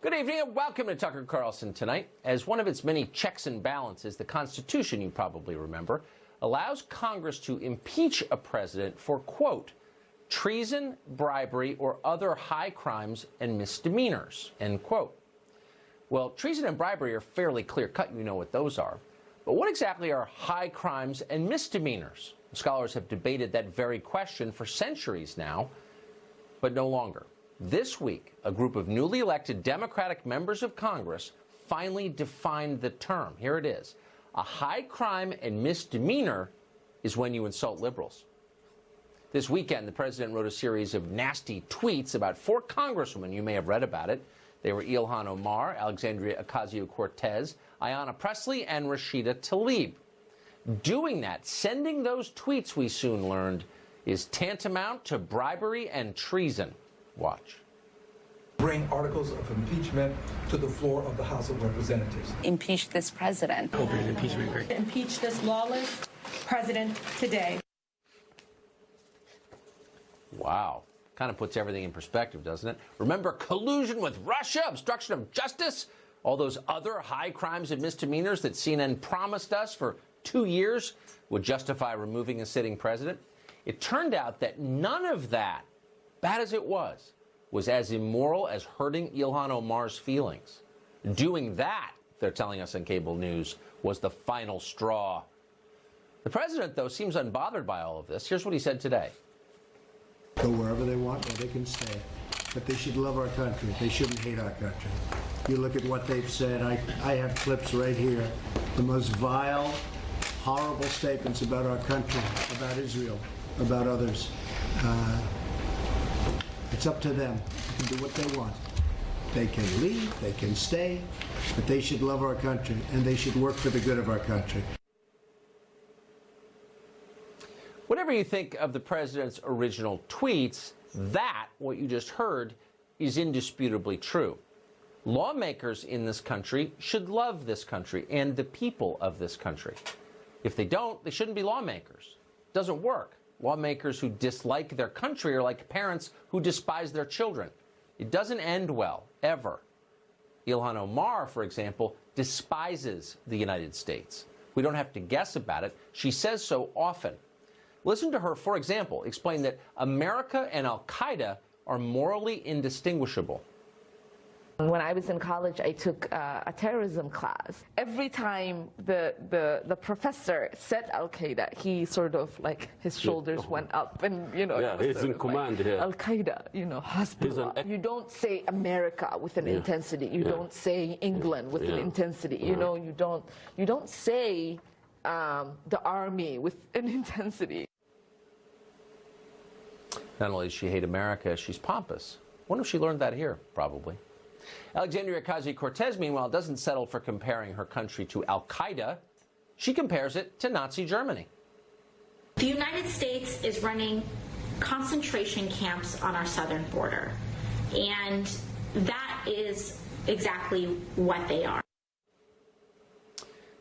Good evening and welcome to Tucker Carlson Tonight. As one of its many checks and balances, the Constitution, you probably remember, allows Congress to impeach a president for, quote, treason, bribery, or other high crimes and misdemeanors, end quote. Well, treason and bribery are fairly clear-cut. You know what those are. But what exactly are high crimes and misdemeanors? Scholars have debated that very question for centuries now, but no longer. This week, a group of newly elected Democratic members of Congress finally defined the term. Here it is. A high crime and misdemeanor is when you insult liberals. This weekend, the president wrote a series of nasty tweets about 4 congresswomen. You may have read about it. They were Ilhan Omar, Alexandria Ocasio-Cortez, Ayanna Pressley, and Rashida Tlaib. Doing that, sending those tweets, we soon learned, is tantamount to bribery and treason. Watch. Bring articles of impeachment to the floor of the House of Representatives. Impeach this president. Impeach this lawless president today. Wow. Kind of puts everything in perspective, doesn't it? Remember collusion with Russia, obstruction of justice, all those other high crimes and misdemeanors that CNN promised us for 2 years would justify removing a sitting president? It turned out that none of that, bad as it was as immoral as hurting Ilhan Omar's feelings. Doing that, they're telling us on cable news, was the final straw. The president, though, seems unbothered by all of this. Here's what he said today. Go wherever they want, where they can stay. But they should love our country. They shouldn't hate our country. You look at what they've said. I have clips right here. The most vile, horrible statements about our country, about Israel, about others. It's up to them. They can do what they want. They can leave, they can stay, but they should love our country, and they should work for the good of our country. Whatever you think of the president's original tweets, that, what you just heard, is indisputably true. Lawmakers in this country should love this country and the people of this country. If they don't, they shouldn't be lawmakers. It doesn't work. Lawmakers who dislike their country are like parents who despise their children. It doesn't end well, ever. Ilhan Omar, for example, despises the United States. We don't have to guess about it. She says so often. Listen to her, for example, explain that America and Al-Qaeda are morally indistinguishable. When I was in college, I took a terrorism class. Every time the professor said Al-Qaeda, he sort of like his shoulders went up, and Yeah, he's in command here. Al-Qaeda, Hezbollah. You don't say America with an intensity. You don't say England with an intensity. You don't say the army with an intensity. Not only does she hate America, she's pompous. Wonder if she learned that here, probably. Alexandria Ocasio-Cortez, meanwhile, doesn't settle for comparing her country to Al-Qaeda. She compares it to Nazi Germany. The United States is running concentration camps on our southern border, and that is exactly what they are.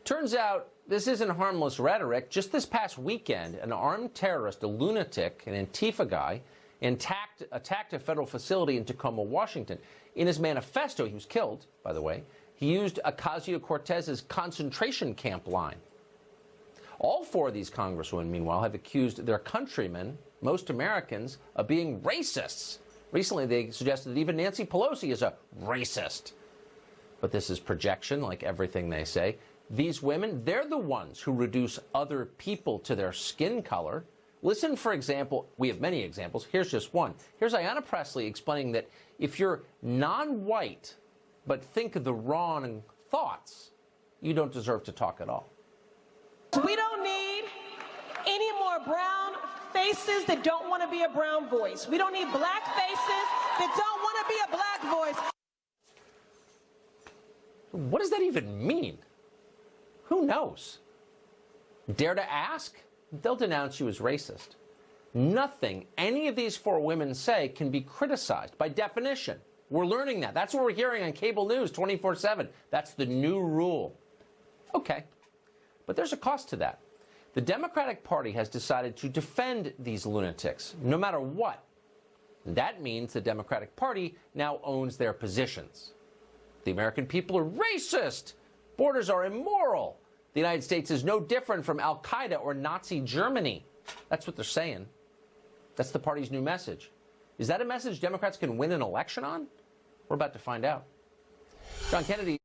Turns out this isn't harmless rhetoric. Just this past weekend, an armed terrorist, a lunatic, an Antifa guy, attacked a federal facility in Tacoma, Washington. In his manifesto, he was killed, by the way, he used Ocasio-Cortez's concentration camp line. All 4 of these congresswomen, meanwhile, have accused their countrymen, most Americans, of being racists. Recently, they suggested that even Nancy Pelosi is a racist. But this is projection, like everything they say. These women, they're the ones who reduce other people to their skin color. Listen, for example, we have many examples. Here's just one. Here's Ayanna Pressley explaining that if you're non-white but think the wrong thoughts, you don't deserve to talk at all. We don't need any more brown faces that don't want to be a brown voice. We don't need black faces that don't want to be a black voice. What does that even mean? Who knows? Dare to ask? They'll denounce you as racist. Nothing any of these 4 women say can be criticized by definition. We're learning that. That's what we're hearing on cable news 24/7. That's the new rule. Okay, but there's a cost to that. The Democratic Party has decided to defend these lunatics, no matter what. And that means the Democratic Party now owns their positions. The American people are racist. Borders are immoral. The United States is no different from Al-Qaeda or Nazi Germany. That's what they're saying. That's the party's new message. Is that a message Democrats can win an election on? We're about to find out. John Kennedy.